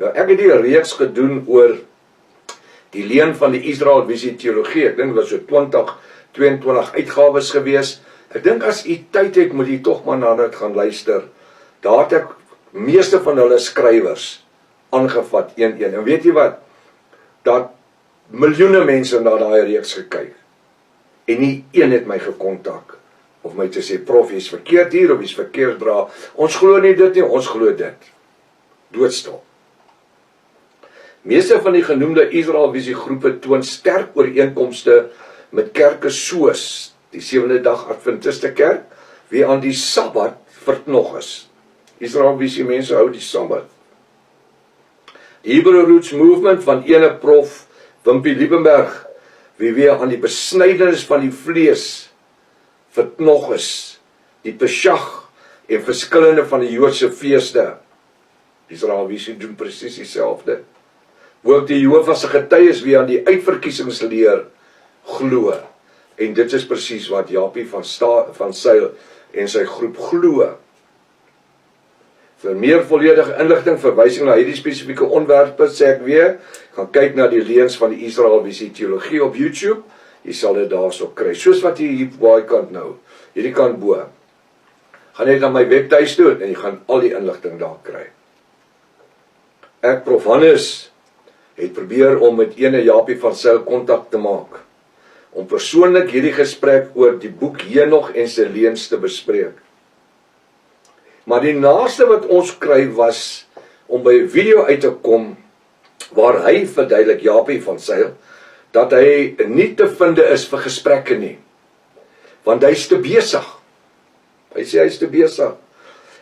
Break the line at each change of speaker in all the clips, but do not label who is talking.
Nou, ek het die reeks gedoen oor die leen van die Israel Visie Teologie. Ek dink dit was so 22 uitgawes gewees. Ek dink as u tyd het, moet u tog maar na dit gaan luister. Daar het ek meeste van hulle skrywers aangevat, een. En weet jy wat? Daar miljoene mense na daai reeks gekyk. En nie een het my gekontak of my te sê, prof, jy's verkeerd hier of jy's verkeerd dra. Ons glo nie dit nie, ons glo dit. Doodstil. Meeste van die genoemde Israel Visie groepe toon sterk ooreenkomste met kerke soos die 7de dag Adventiste kerk, wie aan die Sabbat verknog is. Israel Visie mense hou die Sabbat. Die Hebrew Roots Movement van ene prof Wimpie Liebenberg, wie weer aan die besnydenis van die vlees verknog is, die Pesach en verskillende van die Joodse feeste. Israel Visie doen presies dieselfde. Ook die Jehovah's getuies wie aan die uitverkiesingsleer glo. En dit is presies wat Japie van Zyl en sy groep glo. Vir meer volledige inligting, verwysing na hierdie spesifieke onderwerpe, sê ek weer, gaan kyk na die leens van die Israel Visie Teologie op YouTube. Jy sal dit daarso kry, soos wat jy hier baie kant nou, hierdie kant bo. Gaan net na my webtuis toe en jy gaan al die inligting daar kry. Ek, Prof Hannes, het probeer om met ene Japie van Zyl kontak te maak, om persoonlik hierdie gesprek oor die boek Henog en sy leens te bespreek. Maar die naaste wat ons kry was om by 'n video uit te kom waar hy verduidelik, Japie van Zyl, dat hy nie te vinde is vir gesprekke nie. Want hy is te besig. Hy sê hy is te besig.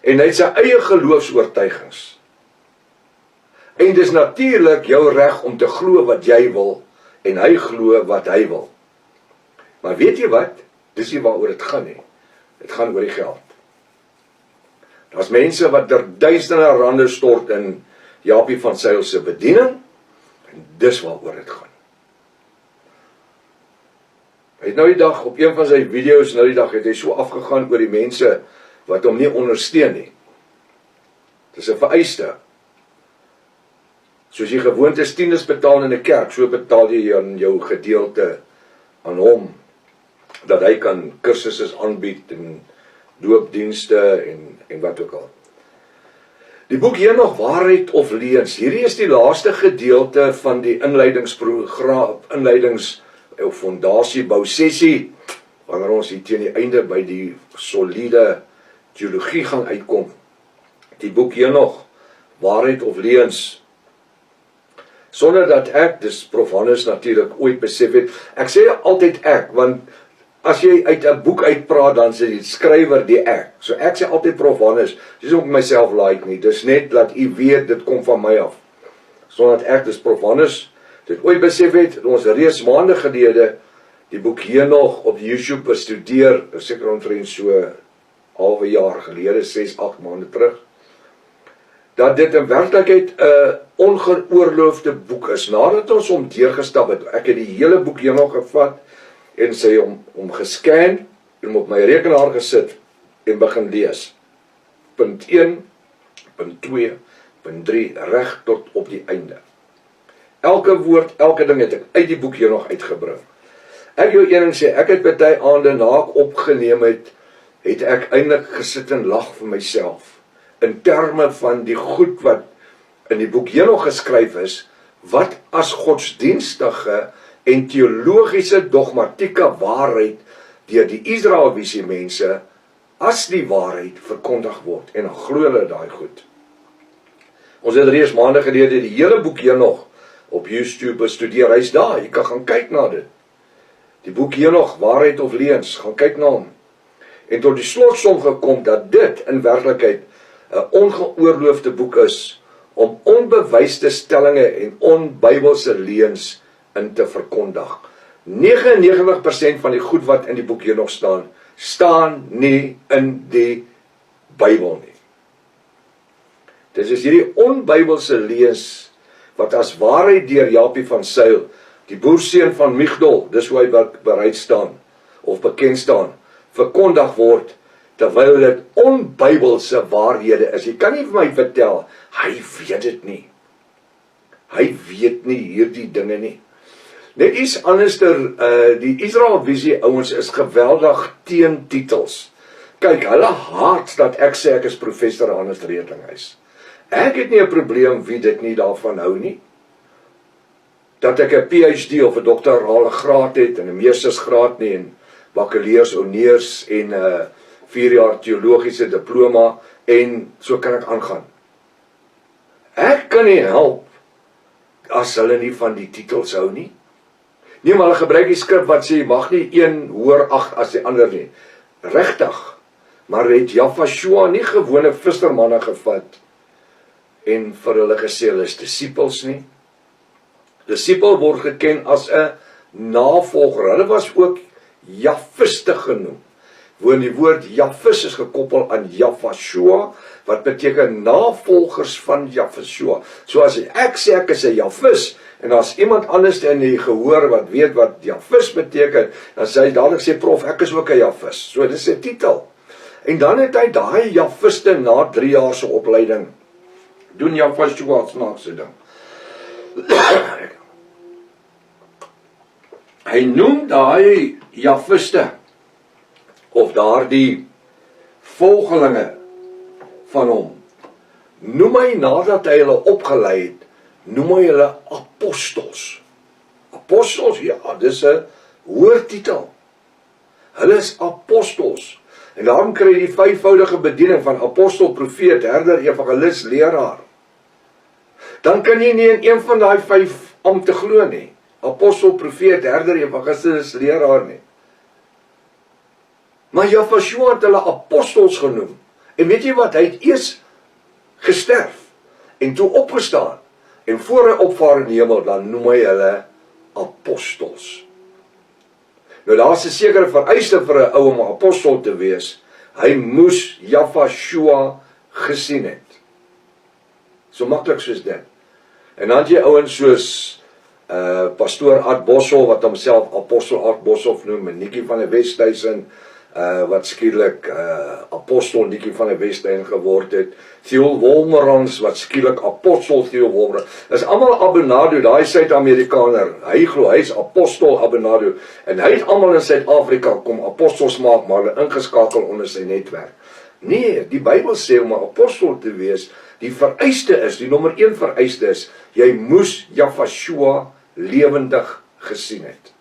En hy het sy eie geloofsoortuigings. En dis natuurlik jou reg om te glo wat jy wil, en hy glo wat hy wil. Maar weet jy wat? Dis nie waaroor dit gaan nie. Dit gaan oor die geld. Daar's mense wat duisende rande stort in Japie van Zyl se bediening, en dis waaroor dit gaan. Hy het nou die dag, op een van sy video's nou die dag, het hy so afgegaan oor die mense wat hom nie ondersteun nie. Dis 'n vereiste. Soos jy gewoond is tiendes betaal in 'n kerk, so betaal jy aan jou gedeelte aan hom, dat hy kan kursusse aanbied en doopdienste en wat ook al. Die boek Henog, waarheid of leens. Hierdie is die laaste gedeelte van die inleidings of fondasiebou sessie, wanneer ons hier teen die einde by die soliede teologie gaan uitkom. Die boek Henog, waarheid of leens. Sonder dat ek, dis Prof Hannes natuurlik ooit besef het, ek sê altyd ek, want as jy uit 'n boek uitpraat, dan sê die skrywer die ek. So ek sê altyd Prof Hannes, dis ook myself like nie, dis net dat u weet, dit kom van my af. Sonder dat ek, dis Prof Hannes, dit ooit besef het, ons reeds maande gelede, die boek Henog op YouTube bestudeer, seker omtrent so halwe jaar gelede, 6-8 maande terug, dat dit in werklikheid 'n ongeoorloofde boek is. Nadat ons hom deurgestap het, ek het die hele boek Henog gevat, en sy hom gescan, en hom op my rekenaar gesit, en begin lees. Punt 1, punt 2, punt 3, reg tot op die einde. Elke woord, elke ding het ek uit die boek Henog uitgebring. Ek jou een ding sê, ek het party aande na ek opgeneem het ek eintlik gesit en lag vir myself, in terme van die goed wat in die boek Henog geskryf is, wat as godsdienstige en teologiese dogmatieke waarheid deur die Israel Visie mense as die waarheid verkondig word, en dan glo hulle daai goed. Ons het reeds maande gelede die hele boek Henog op YouTube bestudeer, hy's daar, jy kan gaan kyk na dit. Die boek Henog, waarheid of leens, gaan kyk na hom. En tot die slotsom gekom dat dit in werklikheid 'n ongeoorloofde boek is om onbewyste stellinge en onbybelse leens in te verkondig. 99% van die goed wat in die boek Henog staan nie in die Bybel nie. Dit is hierdie onbybelse leens wat as waarheid deur Japie van Zyl, die boerseun van Migdol, dis hoe hy bereid staan of bekend staan, verkondig word, terwyl dit onbybelse waarhede is. Jy kan nie vir my vertel, hy weet dit nie. Hy weet nie hierdie dinge nie. Net iets anderster, die Israel Visie ouens is geweldig teen titels. Kyk, hulle haat dat ek sê ek is professor Hannes Redlinghuis. Ek het nie 'n probleem wie dit nie daarvan hou nie. Dat ek 'n PhD of 'n doktorale graad het en 'n meestersgraad nie en bakkaleurs, honneurs en 'n 4 jaar teologiese diploma en so kan ek aangaan. Ek kan nie help as hulle nie van die titels hou nie. Nee, maar hulle gebruik die skrif wat sê, mag nie een hoër ag as die ander nie. Regtig, maar het Jafashua nie gewone vissermanne gevat en vir hulle gesê, hulle is disippels nie. Disipel word geken as 'n navolger. Hulle was ook Jafiste genoem. Want die woord Jafis is gekoppel aan Jafashua, wat beteken navolgers van Jafashua. So as ek sê ek is 'n Jafis, en as iemand anders in die gehoor wat weet wat Jafis beteken, dan sê hy dadelik sê, prof, ek is ook 'n Jafis. So dis 'n titel. En dan het hy daai Jafiste na 3 jaar se opleiding, doen Jafashua snaakse ding. Hy noem daai Jafiste, of daardie volgelinge van hom, noem hy nadat hy hulle opgelei het, noem hy hulle apostels. Apostels, ja, dis 'n hoë titel. Hulle is apostels. En daarom kry jy die 5voudige bediening van apostel, profeet, herder, evangelis, leraar. Dan kan jy nie in een van daai 5 ampte glo nie. Apostel, profeet, herder, evangelis, leraar nie. Maar Jafashua het hulle apostels genoem. En weet jy wat, hy het eers gesterf en toe opgestaan. En voor hy opvaar in die hemel, dan noem hy hulle apostels. Nou daar's 'n sekere vereiste vir 'n ou om 'n apostel te wees. Hy moes Jafashua gesien het. So maklik soos dit. En dan het jy ouens soos pastoor Art Boshoff, wat homself apostel Art Boshoff noem, en Nikkie van der Westhuizen, wat skielik apostel Nikkie van der Westhuizen geword het, Theo Wolmerans, wat skielik apostel Theo Wolmerans, is almal Abonado, daai Suid-Amerikaner, hy glo, hy is apostel Abonado, en hy het almal in Suid-Afrika kom apostels maak, maar hulle ingeskakel onder sy netwerk. Nee, die Bybel sê om 'n apostel te wees, die vereiste is, die nommer 1 vereiste is, jy moes Jafashua lewendig gesien het.